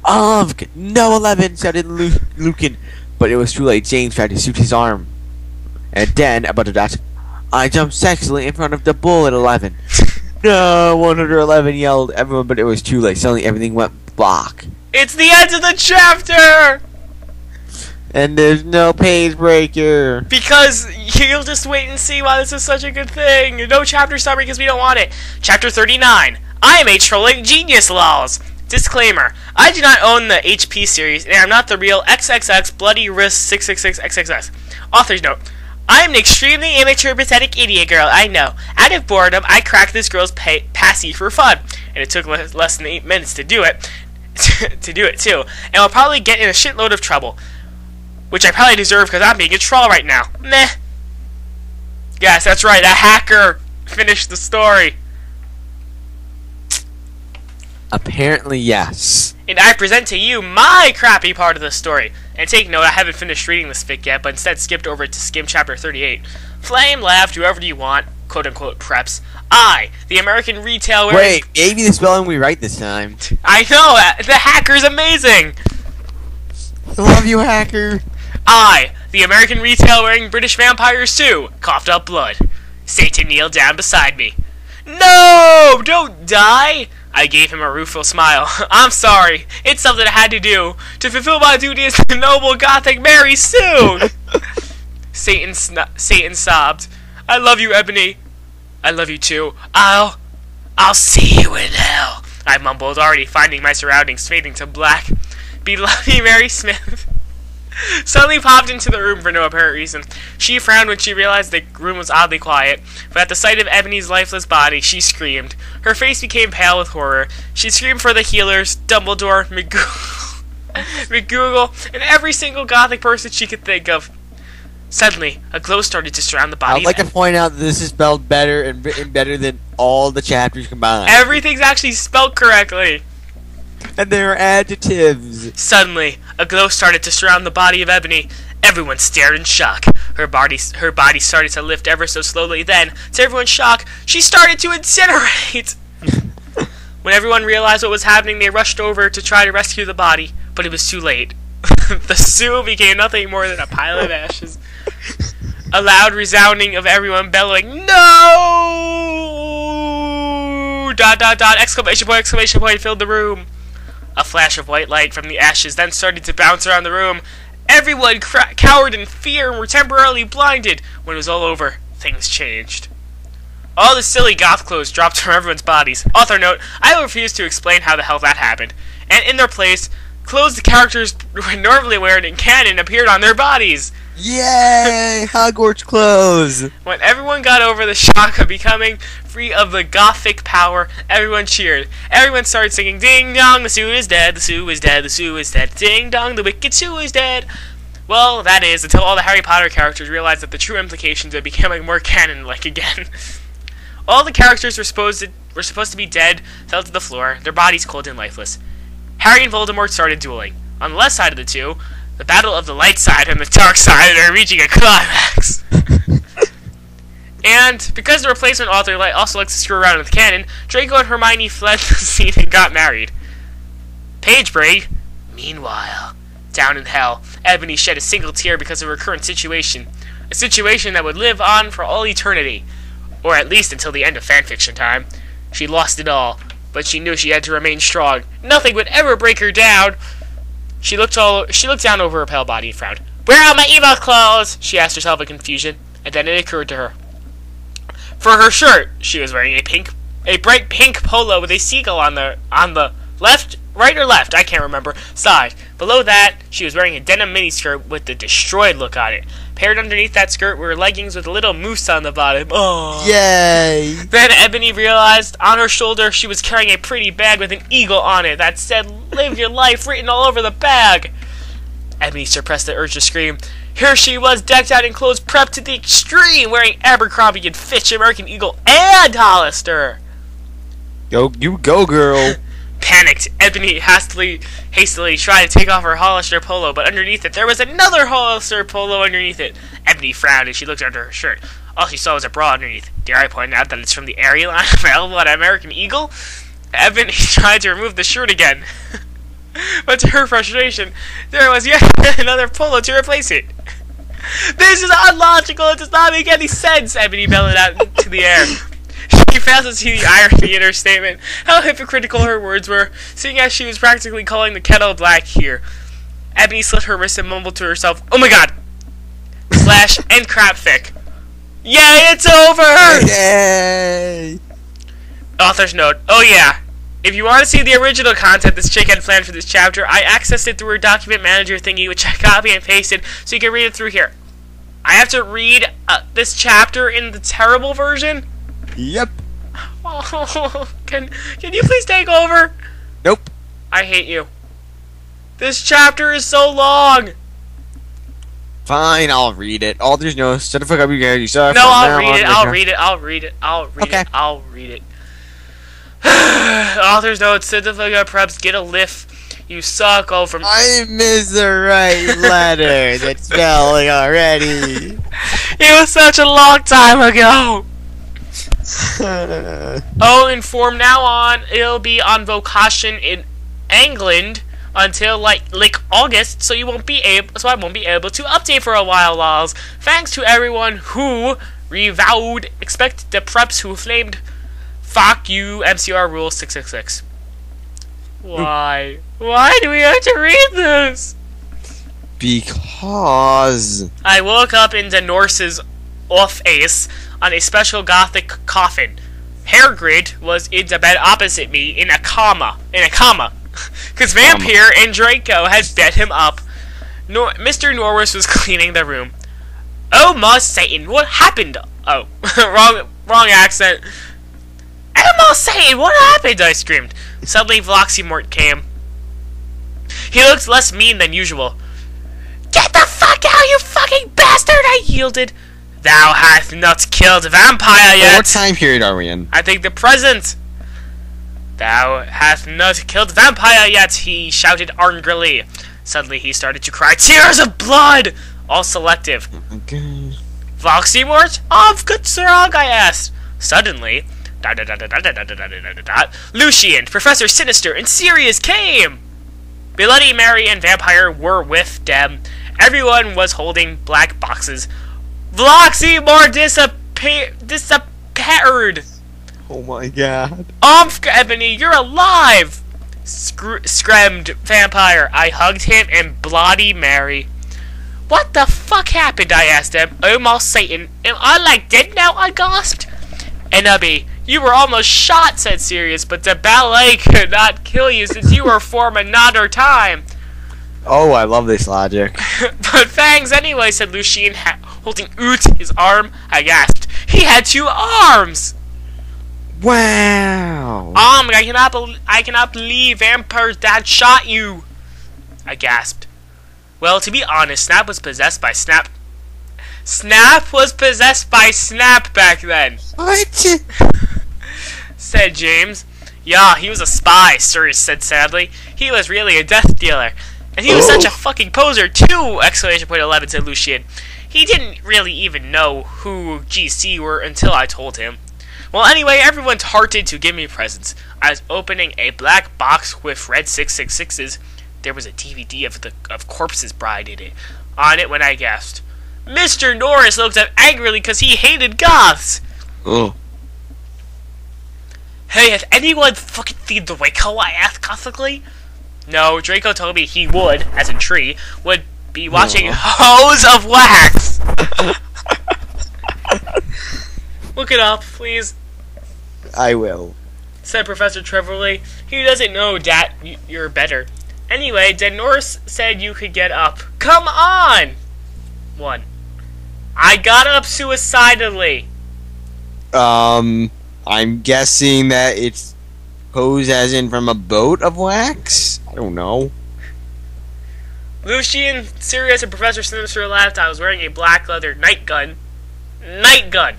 No, 11, shouted Lucan. But it was too late. James tried to shoot his arm. And then, about to dash, I jumped sexily in front of the bull at 11. No, 111 yelled everyone, but it was too late. Suddenly everything went black. It's the end of the chapter! And there's no page breaker. Because you'll just wait and see why this is such a good thing. No chapter summary because we don't want it. Chapter 39. I am a trolling genius, lols. Disclaimer. I do not own the HP series, and I am not the real XXX Bloody Wrist 666 XXX. Author's note. I am an extremely immature, pathetic idiot girl, I know. Out of boredom, I cracked this girl's passy for fun. And it took less than 8 minutes to do it. to do it, too. And I'll probably get in a shitload of trouble. Which I probably deserve because I'm being a troll right now. Meh. Yes, that's right. A hacker finished the story. Apparently, yes. And I present to you my crappy part of the story. And take note, I haven't finished reading this fic yet, but instead skipped over to skim chapter 38. Flame, laugh, do whatever you want, quote-unquote preps. I, the American retail... Wait, maybe the spelling we write this time. I know! The hacker's amazing! I love you, hacker. I, the American retail-wearing British vampire Sue, coughed up blood. Satan kneeled down beside me. No! Don't die! I gave him a rueful smile. I'm sorry. It's something I had to do to fulfill my duty as the noble Gothic Mary Sue. Satan sobbed. I love you, Ebony. I love you too. I'll see you in hell. I mumbled, already finding my surroundings fading to black. Beloved Mary Smith suddenly popped into the room for no apparent reason. She frowned when she realized the room was oddly quiet, but at the sight of Ebony's lifeless body, she screamed. Her face became pale with horror. She screamed for the healers, Dumbledore, McGoogle, and every single Gothic person she could think of. Suddenly, a glow started to surround the body. I'd like to point out that this is spelled better and written better than all the chapters combined. Everything's actually spelled correctly. And there are adjectives. Suddenly, a glow started to surround the body of Ebony. Everyone stared in shock. Her body started to lift ever so slowly. Then, to everyone's shock, she started to incinerate. When everyone realized what was happening, they rushed over to try to rescue the body, but it was too late. The Sue became nothing more than a pile of ashes. A loud resounding of everyone bellowing, "No!" ... Exclamation point filled the room. A flash of white light from the ashes then started to bounce around the room. Everyone cowered in fear and were temporarily blinded. When it was all over, things changed. All the silly goth clothes dropped from everyone's bodies. Author note, I will refuse to explain how the hell that happened. And in their place, clothes the characters would normally wear in canon appeared on their bodies. Yay! Hogwarts clothes! When everyone got over the shock of becoming free of the gothic power, everyone cheered. Everyone started singing, "Ding dong, the Sue is dead, the Sue is dead, the Sue is dead. Ding dong, the wicked Sue is dead." Well, that is, until all the Harry Potter characters realized that the true implications of becoming more canon-like again. All the characters were supposed to be dead, fell to the floor, their bodies cold and lifeless. Harry and Voldemort started dueling. On the left side of the two, the battle of the light side and the dark side are reaching a climax. And, because the replacement author also likes to screw around with canon, Draco and Hermione fled the scene and got married. Page break. Meanwhile, down in hell, Ebony shed a single tear because of her current situation. A situation that would live on for all eternity. Or at least until the end of fanfiction time. She lost it all, but she knew she had to remain strong. Nothing would ever break her down. She looked down over her pale body and frowned. "Where are my emo clothes?" she asked herself in confusion, and then it occurred to her. For her shirt, she was wearing a bright pink polo with a seagull on the right or left, I can't remember, side. Below that, she was wearing a denim miniskirt with the destroyed look on it. Paired underneath that skirt were leggings with a little moose on the bottom. Oh! Yay! Then Ebony realized on her shoulder she was carrying a pretty bag with an eagle on it that said, "Live your life," written all over the bag. Ebony suppressed the urge to scream. Here she was, decked out in clothes prepped to the extreme, wearing Abercrombie and Fitch, American Eagle, and Hollister. You go, girl. Panicked, Ebony hastily tried to take off her Hollister polo, but underneath it there was another Hollister polo underneath it. Ebony frowned and she looked under her shirt. All she saw was a bra underneath. Dare I point out that it's from the Aerie line available at American Eagle? Ebony tried to remove the shirt again. But to her frustration, there was yet another polo to replace it. This is illogical. It does not make any sense, Ebony bellowed out into the air. She failed to see the irony in her statement, how hypocritical her words were, seeing as she was practically calling the kettle black here. Ebony slit her wrist and mumbled to herself, "Oh my god!" Slash and crapfic. Yay, it's over! Yay! Author's note. Oh yeah. If you want to see the original content this chick had planned for this chapter, I accessed it through her document manager thingy, which I copy and pasted, so you can read it through here. I have to read this chapter in the terrible version? Yep. Oh, can you please take over? Nope. I hate you. This chapter is so long. Fine, I'll read it. Author's note. Shut the fuck up, you guys. You suck. No, I'll read it. I'll read it. I'll read it. I'll read Okay. it. I'll read it. Author's note. Sit the fuck up, preps. Get a lift. You suck. Oh, from. I missed the right letter. That's spelling already. It was such a long time ago. Oh, inform now on. It'll be on vocation in England until like August, so you won't be able. So I won't be able to update for a while, lols. Thanks to everyone who revowed. Expect the preps who flamed. Fuck you, MCR Rule 666. Why? Why do we have to read this? Because I woke up in the Norse's office on a special gothic coffin. Hairgrid was in the bed opposite me in a coma. Because Vampire and Draco had bet him up. Mr. Norris was cleaning the room. Oh my Satan, what happened? Oh, wrong accent. Oh my Satan, what happened? I screamed. Suddenly Voxymort came. He looked less mean than usual. Get the fuck out, you fucking bastard! I yielded. Thou hast not killed a vampire yet. what time period are we in? I think the present. Thou hast not killed vampire yet, he shouted angrily. Suddenly he started to cry tears of blood, all selective. Okay. Voxymort? Of good sirog, I asked. Suddenly, Lucian, Professor Sinister, and Sirius came. Bloody Mary and Vampire were with them. Everyone was holding black boxes. Voxymort disappeared. Oh my god. Ebony, you're alive! Screamed Vampire. I hugged him and Bloody Mary. What the fuck happened? I asked him. Oh my Satan, am I like dead now? I gasped. Enubby, you were almost shot, said Sirius, but the ballet could not kill you since you were from another time. Oh, I love this logic. But thanks anyway, said Lucian, holding his arm. I gasped. He had 2 arms! Wow. I cannot believe Vampire's dad shot you. I gasped. Well, to be honest, Snap was possessed by Snap. Snap was possessed by Snap back then. What? Said James. Yeah, he was a spy, Sirius said sadly. He was really a death dealer. And he was such a fucking poser, too! Exclamation point 11, said Lucian. He didn't really even know who GC were until I told him. Well, anyway, everyone's hearted to give me presents. I was opening a black box with red 666s. There was a DVD of Corpse's Bride in it. On it when I gasped. Mr. Norris looked up angrily because he hated goths. Oh. Hey, has anyone fucking seen Draco? I asked gothically. No, Draco told me he would, as a tree, would be watching Hose of Wax. Look it up, please. I will. Said Professor Trevorley. He doesn't know that you're better. Anyway, Norris said you could get up. Come on! 1. I got up suicidally. I'm guessing that it's hose as in from a boat of wax? I don't know. Lucian, Sirius, and Professor Sinister laughed. I was wearing a black leather night gun. Night gun!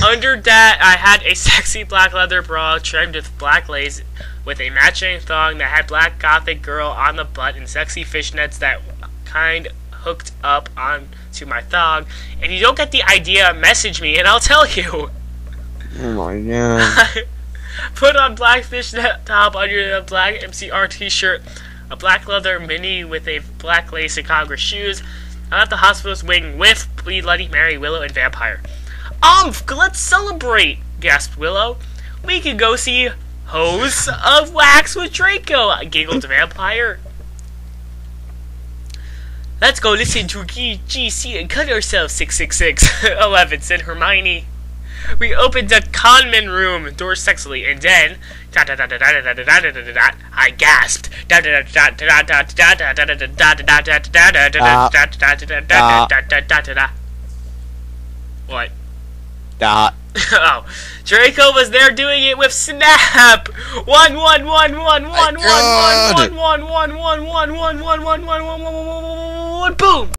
Under that, I had a sexy black leather bra trimmed with black lace with a matching thong that had black gothic girl on the butt and sexy fishnets that kind hooked up onto my thong. If you don't get the idea, message me and I'll tell you. Oh my god. Put on black fishnet top under the black MCR t-shirt, a black leather mini with a black lace and Congress shoes. I'm at the hospital's wing with Bleed Bloody Mary, Willow, and Vampire. Let's celebrate, gasped Willow. We can go see Hose of Wax with Draco, giggled Vampire. Let's go listen to GC and cut ourselves, 666. 11, said Hermione. We opened the conman room door sexily, and then I gasped. What? Oh, Draco was there doing it with Snap. 1 1 1 1 1 1 1 1 1 1 1 1 1 1 1 1 1 1 1 boom.